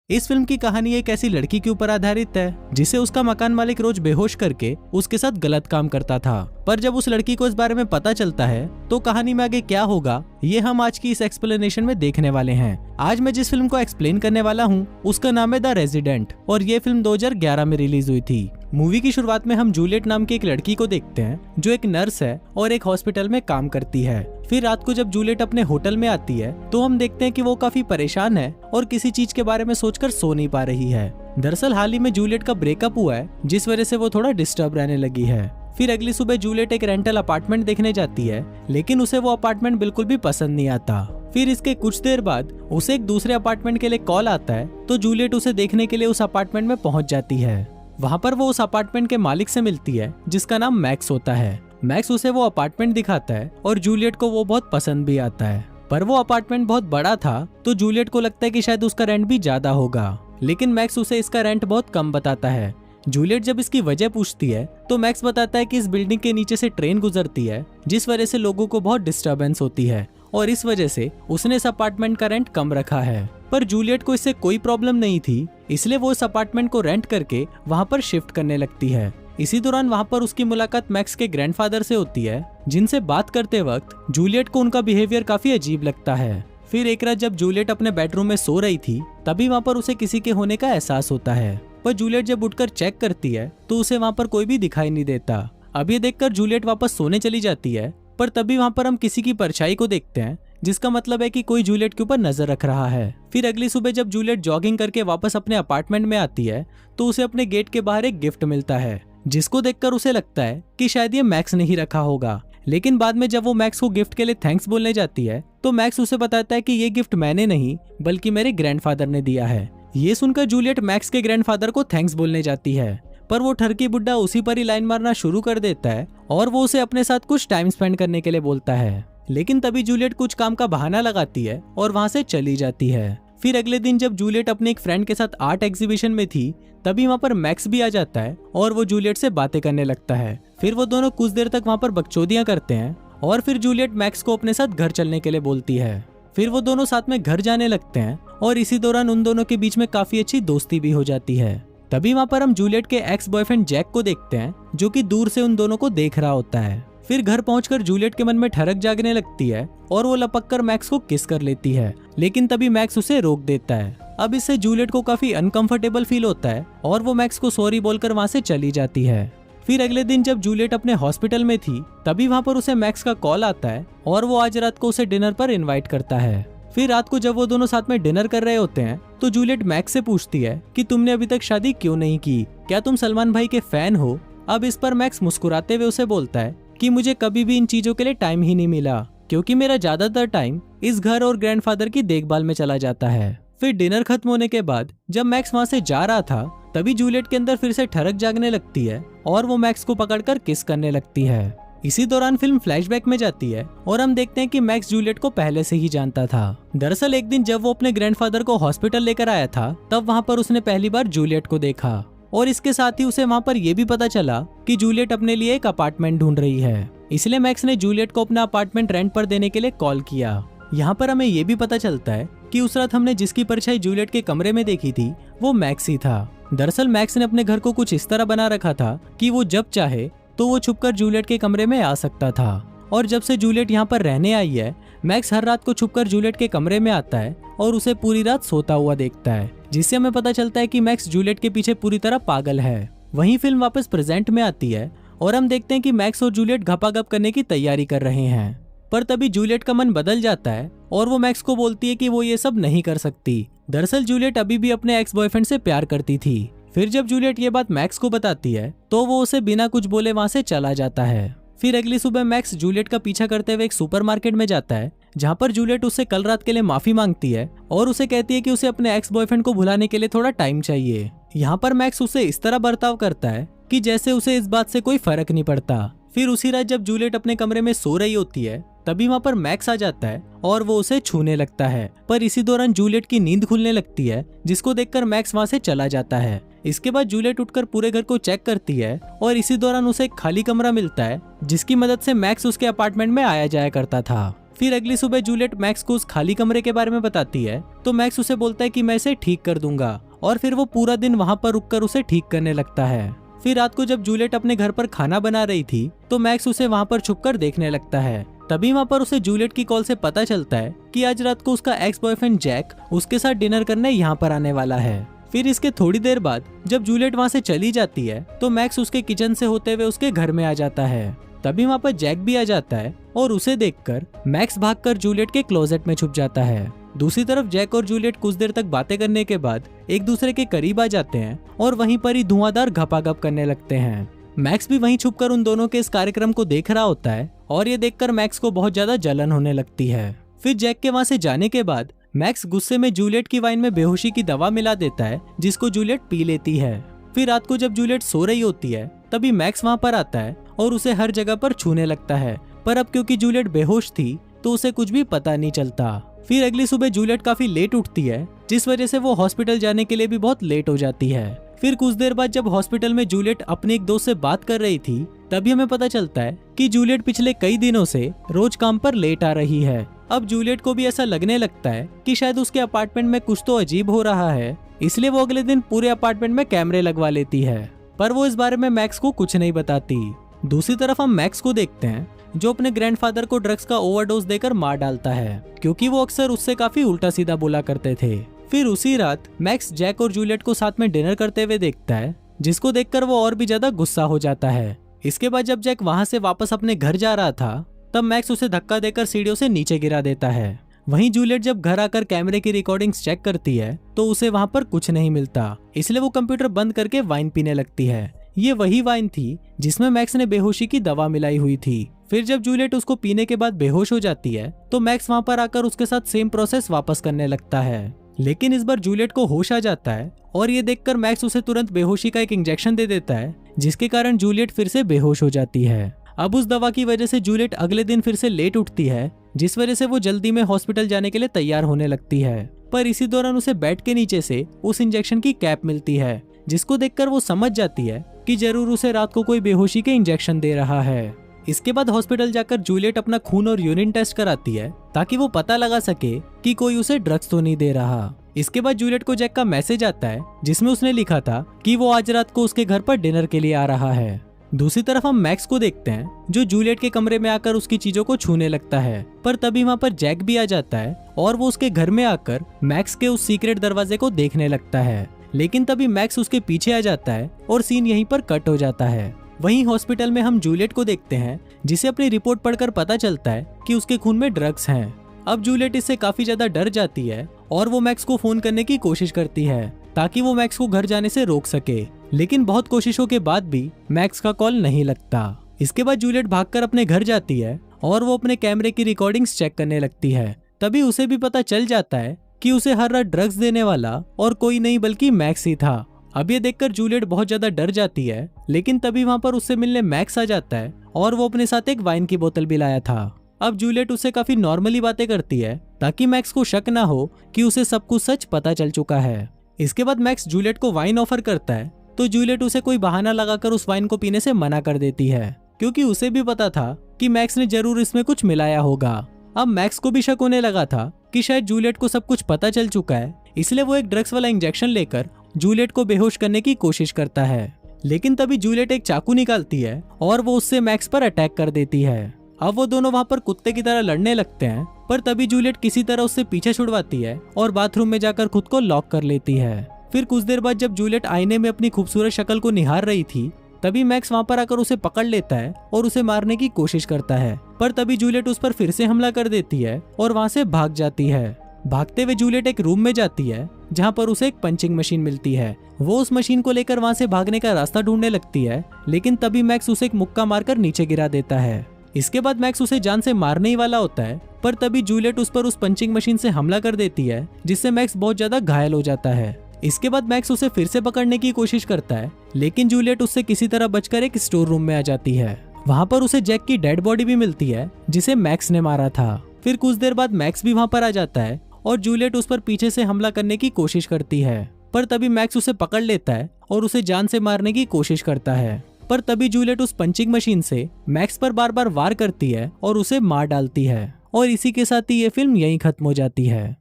इस फिल्म की कहानी एक ऐसी लड़की के ऊपर आधारित है जिसे उसका मकान मालिक रोज बेहोश करके उसके साथ गलत काम करता था। पर जब उस लड़की को इस बारे में पता चलता है तो कहानी में आगे क्या होगा ये हम आज की इस एक्सप्लेनेशन में देखने वाले हैं। आज मैं जिस फिल्म को एक्सप्लेन करने वाला हूँ उसका नाम है द रेजिडेंट और ये फिल्म 2011 में रिलीज हुई थी। मूवी की शुरुआत में हम जूलियट नाम की एक लड़की को देखते हैं जो एक नर्स है और एक हॉस्पिटल में काम करती है। फिर रात को जब जूलियट अपने होटल में आती है तो हम देखते हैं कि वो काफी परेशान है और किसी चीज के बारे में सोचकर सो नहीं पा रही है। दरअसल हाल ही में जूलियट का ब्रेकअप हुआ है जिस वजह से वो थोड़ा डिस्टर्ब रहने लगी है। फिर अगली सुबह जूलियट एक रेंटल अपार्टमेंट देखने जाती है लेकिन उसे वो अपार्टमेंट बिल्कुल भी पसंद नहीं आता। फिर इसके कुछ देर बाद उसे एक दूसरे अपार्टमेंट के लिए कॉल आता है तो जूलियट उसे देखने के लिए उस अपार्टमेंट में पहुंच जाती है। वहां पर वो उस अपार्टमेंट के मालिक से मिलती है जिसका नाम मैक्स होता है। मैक्स उसे वो अपार्टमेंट दिखाता है और जूलियट को वो बहुत पसंद भी आता है। पर वो अपार्टमेंट बहुत बड़ा था तो जूलियट को लगता है कि शायद उसका रेंट भी ज्यादा होगा, लेकिन मैक्स उसे इसका रेंट बहुत कम बताता है। जूलियट जब इसकी वजह पूछती है तो मैक्स बताता है कि इस बिल्डिंग के नीचे से ट्रेन गुजरती है जिस वजह से लोगों को बहुत डिस्टर्बेंस होती है और इस वजह से उसने इस अपार्टमेंट का रेंट कम रखा है। पर जूलियट को इससे कोई प्रॉब्लम नहीं थी, इसलिए वो इस अपार्टमेंट को रेंट करके वहाँ पर शिफ्ट करने लगती है। इसी दौरान वहाँ पर उसकी मुलाकात मैक्स के ग्रैंडफादर से होती है जिनसे बात करते वक्त जूलियट को उनका बिहेवियर काफी अजीब लगता है। फिर एक रात जब जूलियट अपने बेडरूम में सो रही थी तभी वहाँ पर उसे किसी के होने का एहसास होता है। पर जूलियट जब उठकर चेक करती है तो उसे वहाँ पर कोई भी दिखाई नहीं देता। अब ये देखकर जूलियट वापस सोने चली जाती है पर तभी वहाँ पर हम किसी की परछाई को देखते हैं जिसका मतलब है कि कोई जूलियट के ऊपर नजर रख रहा है। फिर अगली सुबह जब जूलियट जॉगिंग करके वापस अपने अपार्टमेंट में आती है तो उसे अपने गेट के बाहर एक गिफ्ट मिलता है जिसको देखकर उसे लगता है कि शायद ये मैक्स ने ही रखा होगा। लेकिन बाद में जब वो मैक्स को गिफ्ट के लिए थैंक्स बोलने जाती है तो मैक्स उसे बताता है कि ये गिफ्ट मैंने नहीं बल्कि मेरे ग्रैंडफादर ने दिया है। ये सुनकर जूलियट मैक्स के ग्रैंडफादर को थैंक्स बोलने जाती है पर वो ठरकी बुड्ढा उसी पर ही लाइन मारना शुरू कर देता है और वो उसे अपने साथ कुछ टाइम स्पेंड करने के लिए बोलता है। लेकिन तभी जूलियट कुछ काम का बहाना लगाती है और वहां से चली जाती है। फिर अगले दिन जब जूलियट अपने एक फ्रेंड के साथ आर्ट एग्जीबिशन में थी तभी वहां पर मैक्स भी आ जाता है और वो जूलियट से बातें करने लगता है। फिर वो दोनों कुछ देर तक वहां पर बकचोदियां करते हैं और फिर जूलियट मैक्स को अपने साथ घर चलने के लिए बोलती है। फिर वो दोनों साथ में घर जाने लगते हैं और इसी दौरान उन दोनों के बीच में काफी अच्छी दोस्ती भी हो जाती है। तभी वहां पर हम जूलियट के एक्स बॉयफ्रेंड जैक को देखते हैं जो कि दूर से उन दोनों को देख रहा होता है। फिर घर पहुंचकर जूलियट के मन में ठरक जागने लगती है और वो लपक कर मैक्स को किस कर लेती है, लेकिन तभी मैक्स उसे रोक देता है। अब इससे जूलियट को काफी अनकंफर्टेबल फील होता है और वो मैक्स को सॉरी बोलकर वहां से चली जाती है। फिर अगले दिन जब जूलियट अपने हॉस्पिटल में थी तभी वहां पर उसे मैक्स का कॉल आता है और वो आज रात को उसे डिनर पर इन्वाइट करता है। फिर रात को जब वो दोनों साथ में डिनर कर रहे होते हैं तो जूलियट मैक्स से पूछती है कि तुमने अभी तक शादी क्यों नहीं की, क्या तुम सलमान भाई के फैन हो। अब इस पर मैक्स मुस्कुराते हुए उसे बोलता है कि मुझे कभी भी इन चीजों के लिए टाइम ही नहीं मिला क्योंकि मेरा ज्यादातर टाइम इस घर और ग्रैंडफादर की देखभाल में चला जाता है। फिर डिनर खत्म होने के बाद जब मैक्स वहां से जा रहा था तभी जूलियट के अंदर फिर से ठरक जागने लगती है और वो मैक्स को पकड़कर किस करने लगती है। इसी दौरान फिल्म फ्लैशबैक में जाती है और हम देखते हैं कि मैक्स जूलियट को पहले से ही जानता था। दरअसल एक दिन जब वो अपने ग्रैंडफादर को हॉस्पिटल लेकर आया था तब वहां पर उसने पहली बार जूलियट को देखा और इसके साथ ही उसे वहां पर यह भी पता चला कि जूलियट अपने लिए एक अपार्टमेंट ढूंढ रही है। इसलिए मैक्स ने जूलियट को अपना अपार्टमेंट रेंट पर देने के लिए कॉल किया। यहाँ पर हमें ये भी पता चलता है कि उस रात हमने जिसकी परछाई जूलियट के कमरे में देखी थी वो मैक्स ही था। दरअसल मैक्स ने अपने घर को कुछ इस तरह बना रखा था कि वो जब चाहे तो वो छुपकर जूलियट के कमरे में आ सकता था और जब से जूलियट यहाँ पर रहने आई है मैक्स हर रात को छुपकर जूलियट के कमरे में आता है और उसे पूरी रात सोता हुआ देखता है, जिससे हमें पता चलता है कि मैक्स जूलियट के पीछे पूरी तरह पागल है। वहीं फिल्म वापस प्रेजेंट में आती है और हम देखते हैं कि मैक्स और जूलियट घपाघप करने की तैयारी कर रहे हैं। पर तभी जूलियट का मन बदल जाता है और वो मैक्स को बोलती है कि वो ये सब नहीं कर सकती। दरअसल जूलियट अभी भी अपने एक्स बॉयफ्रेंड से प्यार करती थी। फिर जब जूलियट ये बात मैक्स को बताती है तो वो उसे बिना कुछ बोले वहां से चला जाता है। फिर अगली सुबह मैक्स जूलियट का पीछा करते हुए एक सुपरमार्केट में जाता है जहां पर जूलियट उससे कल रात के लिए माफी मांगती है और उसे कहती है कि उसे अपने एक्स बॉयफ्रेंड को भुलाने के लिए थोड़ा टाइम चाहिए। यहाँ पर मैक्स उसे इस तरह बर्ताव करता है कि जैसे उसे इस बात से कोई फर्क नहीं पड़ता। फिर उसी रात जब जूलियट अपने कमरे में सो रही होती है तभी वहाँ पर मैक्स आ जाता है और वो उसे छूने लगता है। पर इसी दौरान जूलियट की नींद खुलने लगती है जिसको देखकर मैक्स वहाँ से चला जाता है। इसके बाद जूलियट उठकर पूरे घर को चेक करती है और इसी दौरान उसे एक खाली कमरा मिलता है जिसकी मदद से मैक्स उसके अपार्टमेंट में आया जाया करता था। फिर अगली सुबह जूलियट मैक्स को उस खाली कमरे के बारे में बताती है तो मैक्स उसे बोलता है कि मैं इसे ठीक कर दूंगा, और फिर वो पूरा दिन वहाँ पर रुककर उसे ठीक करने लगता है। फिर रात को जब जूलियट अपने घर पर खाना बना रही थी तो मैक्स उसे वहाँ पर छुपकर देखने लगता है। तभी वहाँ पर उसे जूलियट की कॉल से पता चलता है कि आज रात को उसका एक्स बॉयफ्रेंड जैक उसके साथ डिनर करने यहाँ पर आने वाला है। फिर इसके थोड़ी देर बाद जब जूलियट वहाँ से चली जाती है तो मैक्स उसके किचन से होते हुए उसके घर में आ जाता है। तभी वहाँ पर जैक भी आ जाता है और उसे देखकर मैक्स भागकर जूलियट के क्लोजेट में छुप जाता है। दूसरी तरफ जैक और जूलियट कुछ देर तक बातें करने के बाद एक दूसरे के करीब आ जाते हैं और वहीं पर ही धुआंधार घपाघप करने लगते हैं। मैक्स भी वहीं छुपकर उन दोनों के इस कार्यक्रम को देख रहा होता है और ये देखकर मैक्स को बहुत ज्यादा जलन होने लगती है। फिर जैक के वहां से जाने के बाद मैक्स गुस्से में जूलियट की वाइन में बेहोशी की दवा मिला देता है जिसको जूलियट पी लेती है। फिर रात को जब जूलियट सो रही होती है तभी मैक्स वहां पर आता है और उसे हर जगह पर छूने लगता है, पर अब क्योंकि जूलियट बेहोश थी तो उसे कुछ भी पता नहीं चलता। फिर अगली सुबह जूलियट काफी लेट उठती है जिस वजह से वो हॉस्पिटल जाने के लिए भी बहुत लेट हो जाती है। फिर कुछ देर बाद जब हॉस्पिटल में जूलियट अपने एक दोस्त से बात कर रही थी तभी हमें पता चलता है कि जूलियट पिछले कई दिनों से रोज काम पर लेट आ रही है। अब जूलियट को भी ऐसा लगने लगता है कि शायद उसके अपार्टमेंट में कुछ तो अजीब हो रहा है, इसलिए वो अगले दिन पूरे अपार्टमेंट में कैमरे लगवा लेती है, पर वो इस बारे में मैक्स को कुछ नहीं बताती। दूसरी तरफ हम मैक्स को देखते हैं जो अपने ग्रैंडफादर को ड्रग्स का ओवरडोज देकर मार डालता है क्योंकि वो अक्सर उससे काफी उल्टा सीधा बोला करते थे। फिर उसी रात मैक्स जैक और जूलियट को साथ में डिनर करते हुए देखता है जिसको देखकर वो और भी ज्यादा गुस्सा हो जाता है। इसके बाद जब जैक वहां से वापस अपने घर जा रहा था तब मैक्स उसे धक्का देकर सीढ़ियों से नीचे गिरा देता है। वहीं जूलियट जब घर आकर कैमरे की रिकॉर्डिंग्स चेक करती है तो उसे वहां पर कुछ नहीं मिलता, इसलिए वो कंप्यूटर बंद करके वाइन पीने लगती है। ये वही वाइन थी जिसमें मैक्स ने बेहोशी की दवा मिलाई हुई थी। फिर जब जूलियट उसको पीने के बाद बेहोश हो जाती है तो मैक्स वहां पर आकर उसके साथ सेम प्रोसेस वापस करने लगता है, लेकिन इस बार जूलियट को होश आ जाता है और ये देखकर मैक्स उसे तुरंत बेहोशी का एक इंजेक्शन दे देता है जिसके कारण जूलियट फिर से बेहोश हो जाती है। अब उस दवा की वजह से जूलियट अगले दिन फिर से लेट उठती है जिस वजह से वो जल्दी में हॉस्पिटल जाने के लिए तैयार होने लगती है, पर इसी दौरान उसे बेड के नीचे से उस इंजेक्शन की कैप मिलती है जिसको देखकर वो समझ जाती है कि जरूर उसे रात को कोई बेहोशी के इंजेक्शन दे रहा है। इसके बाद हॉस्पिटल जाकर जूलियट अपना खून और यूरिन टेस्ट कराती है ताकि वो पता लगा सके कि कोई उसे ड्रग्स तो नहीं दे रहा। इसके बाद जूलियट को जैक का मैसेज आता है जिसमें उसने लिखा था कि वो आज रात को उसके घर पर डिनर के लिए आ रहा है। दूसरी तरफ हम मैक्स को देखते हैं जो जूलियट के कमरे में आकर उसकी चीजों को छूने लगता है, पर तभी वहाँ पर जैक भी आ जाता है और वो उसके घर में आकर मैक्स के उस सीक्रेट दरवाजे को देखने लगता है, लेकिन तभी मैक्स उसके पीछे आ जाता है और सीन यहीं पर कट हो जाता है। वहीं हॉस्पिटल में हम जूलियट को देखते हैं जिसे अपनी रिपोर्ट पढ़कर पता चलता है कि उसके खून में ड्रग्स हैं। अब जूलियट इससे काफी ज्यादा डर जाती है और वो मैक्स को फोन करने की कोशिश करती है ताकि वो मैक्स को घर जाने से रोक सके, लेकिन बहुत कोशिशों के बाद भी मैक्स का कॉल नहीं लगता। इसके बाद जूलियट भागकर अपने घर जाती है और वो अपने कैमरे की रिकॉर्डिंग्स चेक करने लगती है। तभी उसे भी पता चल जाता है कि उसे हर रात ड्रग्स देने वाला और कोई नहीं बल्कि मैक्स ही था। अब ये देखकर जूलियट बहुत ज्यादा डर जाती है, लेकिन तभी वहाँ पर उससे मिलने मैक्स आ जाता है और वो अपने साथ एक वाइन की बोतल भी लाया था। अब जूलियट उससे काफी नॉर्मली बातें करती है ताकि मैक्स को शक ना हो कि उसे सब कुछ सच पता चल चुका है। इसके बाद मैक्स जूलियट को वाइन ऑफर करता है तो जूलियट उसे कोई बहाना लगाकर उस वाइन को पीने से मना कर देती है क्योंकि उसे भी पता था कि मैक्स ने जरूर इसमें कुछ मिलाया होगा। अब मैक्स को भी शक होने लगा था कि शायद जूलियट को सब कुछ पता चल चुका है, इसलिए वो एक ड्रग्स वाला इंजेक्शन लेकर जूलियट को बेहोश करने की कोशिश करता है, लेकिन तभी जूलियट एक चाकू निकालती है और वो उससे मैक्स पर अटैक कर देती है। अब वो दोनों वहाँ पर कुत्ते की तरह लड़ने लगते हैं, पर तभी जूलियट किसी तरह उससे पीछे छुड़वाती है और बाथरूम में जाकर खुद को लॉक कर लेती है। फिर कुछ देर बाद जब जूलियट आईने में अपनी खूबसूरत शक्ल को निहार रही थी तभी मैक्स वहाँ पर आकर उसे पकड़ लेता है और उसे मारने की कोशिश करता है, पर तभी जूलियट उस पर फिर से हमला कर देती है और वहाँ से भाग जाती है। भागते हुए जूलियट एक रूम में जाती है जहाँ पर उसे एक पंचिंग मशीन मिलती है। वो उस मशीन को लेकर वहाँ से भागने का रास्ता ढूंढने लगती है, लेकिन तभी मैक्स उसे एक मुक्का मारकर नीचे गिरा देता है। इसके बाद मैक्स उसे जान से मारने ही वाला होता है, पर तभी जूलियट उस पर उस पंचिंग मशीन से हमला कर देती है जिससे मैक्स बहुत ज्यादा घायल हो जाता है। इसके बाद मैक्स उसे फिर से पकड़ने की कोशिश करता है, लेकिन जूलियट उससे किसी तरह बचकर एक स्टोर रूम में आ जाती है। वहाँ पर उसे जैक की डेड बॉडी भी मिलती है जिसे मैक्स ने मारा था। फिर कुछ देर बाद मैक्स भी वहाँ पर आ जाता है और जूलियट उस पर पीछे से हमला करने की कोशिश करती है, पर तभी मैक्स उसे पकड़ लेता है और उसे जान से मारने की कोशिश करता है, पर तभी जूलियट उस पंचिंग मशीन से मैक्स पर बार बार वार करती है और उसे मार डालती है। और इसी के साथ ही ये फिल्म यहीं खत्म हो जाती है।